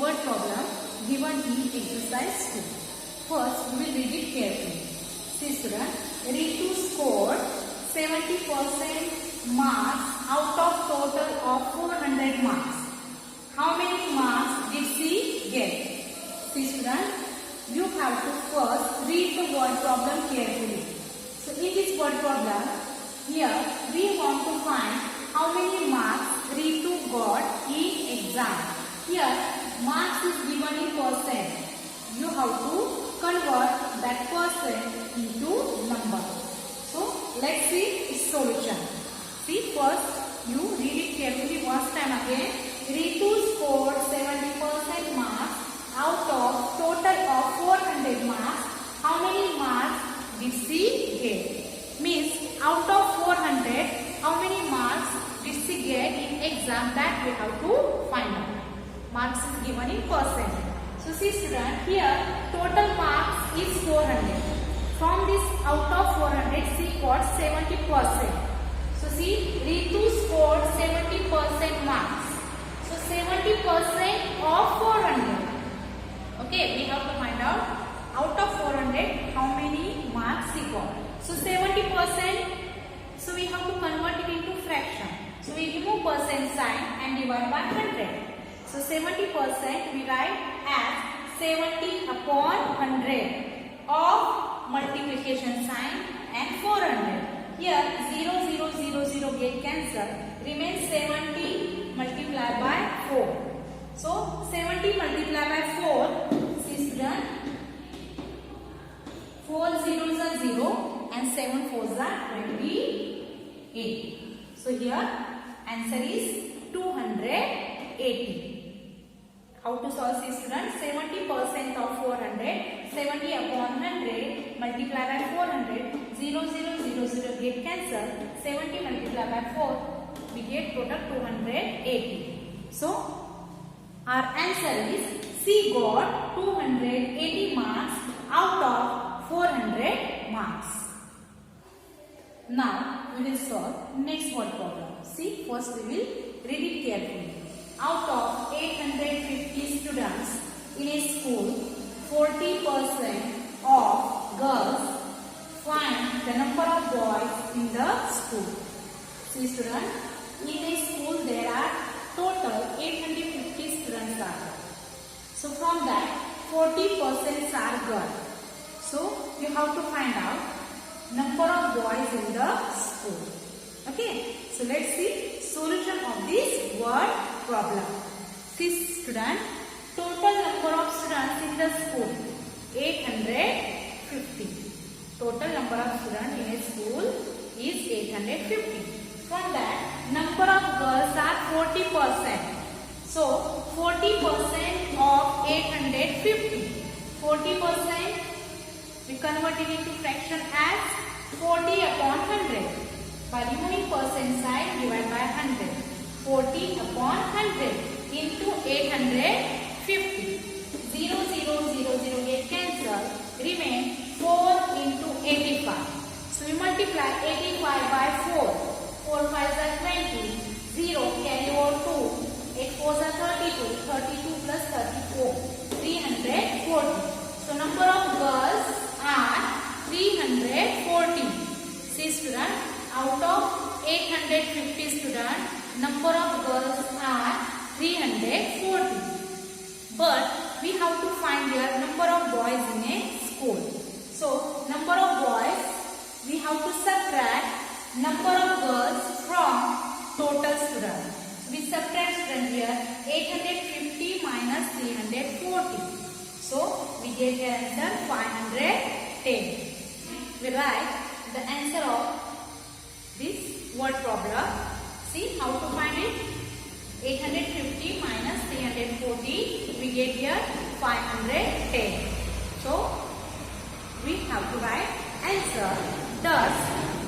word problem given in exercise 2. First, we will read it carefully. See student, Ritu scored 70% marks out of total of 400 marks. How many marks did she get? See student, you have to first read the word problem carefully. So in this word problem, here we want to find how many marks Ritu got in exam. Here marks is given in percent. You have to convert that percent into number. So let's see its solution. See, first you read it carefully once time again. Ritu scored 70% marks out of total of 400 marks. How many marks did she get? Means out of 400, how many marks did she get in exam? That we have to find out. Marks is given in percent. So see student, here total marks is 400. From this out of 400, she got 70%. So see, Ritu scored 70% marks. So 70% of 400. Okay, we have to find out of 400 how many marks she got. So 70%. So we have to convert it into fraction. So we remove percent sign and divide by 100. So 70% we write as 70 upon 100 of multiplication sign and 400. Here 0, 0, 0, 0 get cancelled. Remains 70 multiplied by 4. So 70 multiplied by 4. See student, 4 zeros are 0 and 7 fours are 28. So here answer is 280. How to solve this student? 70% of 400, 70 upon 100 multiplied by 400, 0, 0, 0, 0 get cancelled, 70 multiplied by 4, we get total 280. So, our answer is she got 280 marks out of 400 marks. Now, we will solve next word problem. See, first we will read it carefully. Out of 850 students in a school, 40% of girls. Find the number of boys in the school. See student, in a school there are total 850 students are there. So from that 40% are girls. So you have to find out number of boys in the school. Okay, so let's see solution of this word problem. See student, total number of students in the school 850. Total number of students in a school is 850. From that, number of girls are 40%. So 40% of 850. 40% we convert it into fraction as 40 upon 100. By removing percent sign, divide by 100. 40 upon 100 into 850. 0, 0, 0, 0 get cancelled. Remain 4 into 85. So we multiply 85 by 4. 4 5s are 20. 0 carry over 2. 8 4s are 32. 32 plus 34. 340. So number of girls are 340. See student, out of 850 students, number of girls are 340. But we have to find here number of boys in a school. So number of boys, we have to subtract number of girls from total students. We subtract student here 850 minus 340. So we get the answer 510. We write the answer of this word problem. See how to find it. 850 minus 340, we get here 510. So we have to write answer. Thus,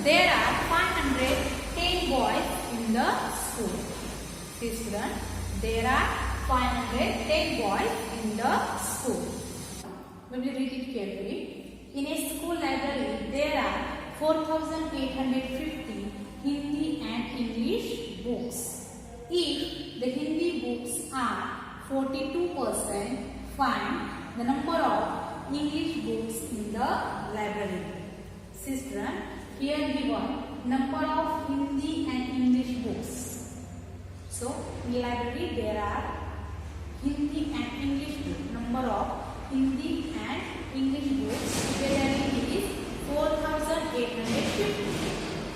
there are 510 boys in the school. See student, there are 510 boys in the school. We will read it carefully. In a school library, there are 4,850 Hindi and English books. If the Hindi books are 42%, find the number of English books in the library. Sister, here given number of Hindi and English books. So, in library there are Hindi and English books. Number of Hindi and English books together is 4,850.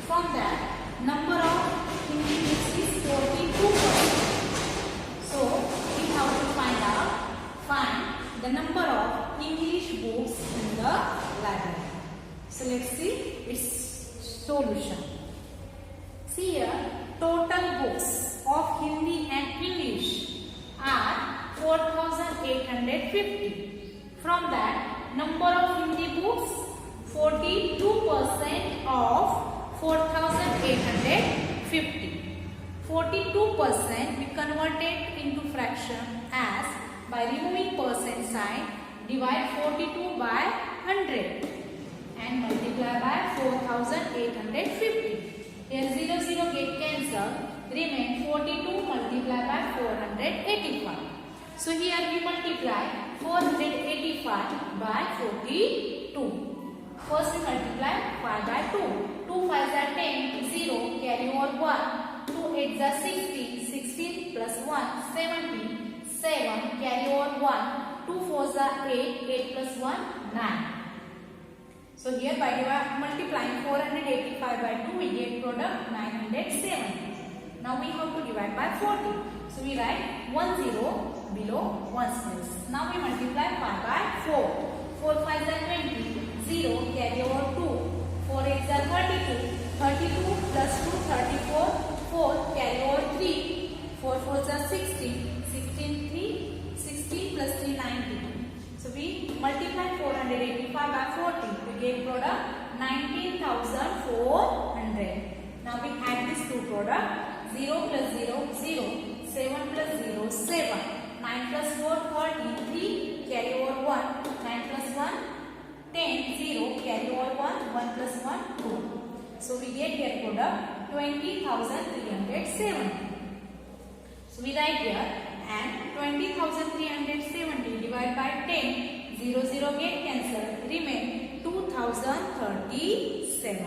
From that, number of Hindi books is 42%. So, we have to find the number of English books in the library. So, let's see its solution. See here, total books of Hindi and English are 4,850. From that, number of Hindi books, 42% of 4,850. 42% we converted into fraction as by removing percent sign, divide 42 by 100 and multiply by 4,850. Here 0 0 get cancelled, remain 42 multiplied by 485. So here we multiply 485 by 42. First we multiply 5 by 2. 2 5s are 10, 0, carry over 1. 2 8s are 16, 16 plus 1, 17, 7, carry over 1. 2 4s are 8, 8 plus 1, 9. So here by multiplying 485 by 2, we get product 907. Now we have to divide by 40. So we write 1 0 below 1 space. Now we multiply 5 by 4. 4 5s are 20, 0, carry over 2. 4 8s are 32, 32 plus 2, 34, 4, carry over 3. 4 4s are 16, 16 3, 16 plus 3, 19. So we multiply 485 by 40. We get product 19,400. Now we add these two products. 0 plus 0, 0. 7 plus 0, 7. 9 plus 4, 33. Carry over 1. 9 plus 1, 10. 0. Carry over 1. 1 plus 1, 2. So we get here product 20,370. So we write here and 20,370 divided by 10. 0 0 get cancelled. Remain 2,037.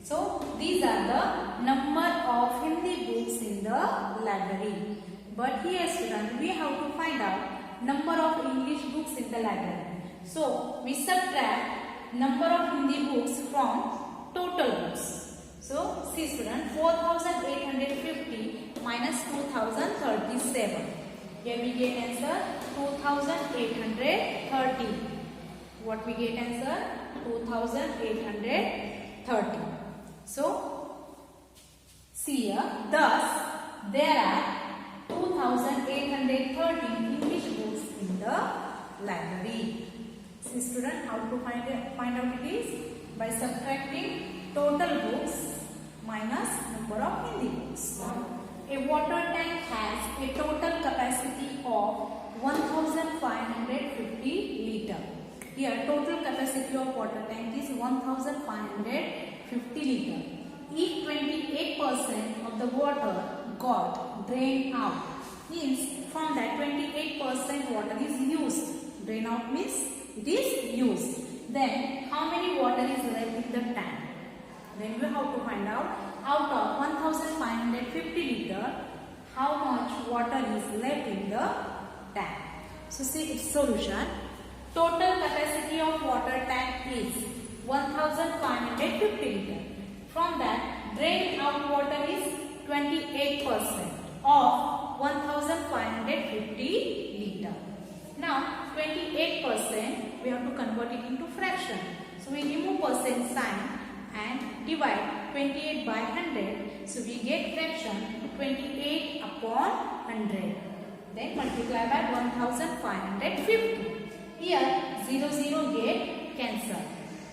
So these are the number of Hindi books in the library. But here students, we have to find out number of English books in the library. So we subtract number of Hindi books from total books. So see students, 4,850 minus 2,037. Here we get answer 2,830. What we get answer? 2,830. So, see here, thus there are 2,830 English books in the library. See student, how to find out it is by subtracting total books minus number of Hindi books. A water tank has a total capacity of 1,550 liter. Here total capacity of water tank is 1,550 liter. If 28% of the water got drained out, means from that 28% water is used. Drain out means it is used. Then how many water is left in the tank? Then we have to find out of 1,550 liter, how much water is left in the tank. So see its solution. Total capacity of water tank is 1,550 liter. From that, drained out water is 28% of 1,550 liter. Now 28% we have to convert it into fraction. So we remove percent sign and divide 28 by 100. So we get fraction 28 upon 100. Then multiply by 1,550. Here 0 0 get cancelled.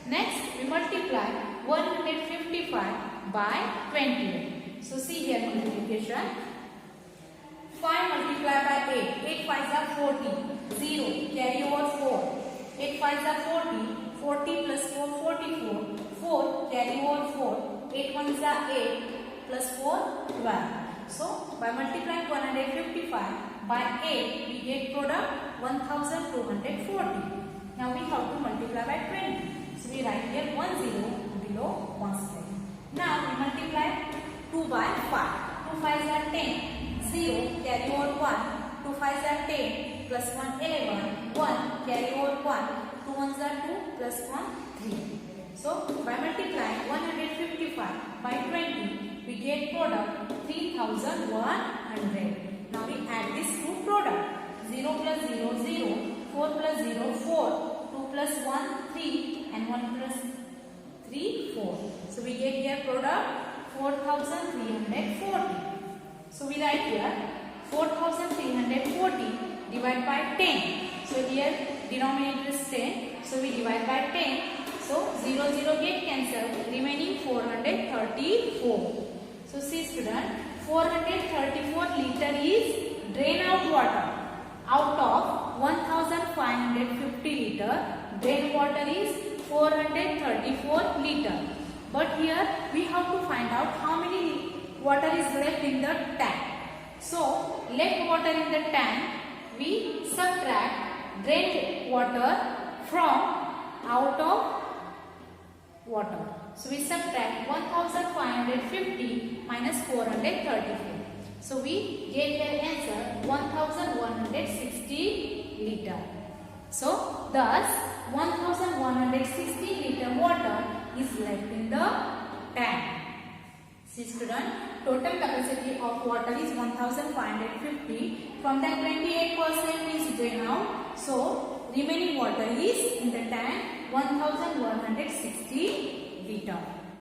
Next we multiply 155 by 20. So see here multiplication. 5 multiplied by 8. 8 5s are 40. 0 carry over 4. 8 5s are 40. 40 plus 4 44. 4 carry over 4. 8 1s are 8 plus 4 12. So by multiplying 155 by 8, we get product 1240. Now we have to multiply by 20. So we write here 10 below 1 step. Now we multiply 2 by 5. 2 5s are 10. 0 carry over 1. 2 5s are 10. Plus 1 11. 1 carry over 1. 2 1s are 2. Plus 1 3. So by multiplying 155 by 20, we get product 3100. Now we add this two product. 0 plus 0 0. 4 plus 0 4. 2 plus 1 3 and 1 plus 3 4. So we get here product 4340. So we write here 4340 divided by 10. So here denominator is 10. So we divide by 10. So 0 0 get cancelled. Remaining 434. So see student, 434 liter is drain out water. Out of 1550 liter, drain water is 434 liter. But here we have to find out how many water is left in the tank. So left water in the tank, we subtract drain water from out of water. So we subtract 1550 minus 434. So we get the answer 1160 liter. So thus 1160 liter water is left in the tank. See student, total capacity of water is 1550. From that 28% is drained out. So remaining water is in the tank 1160 liter.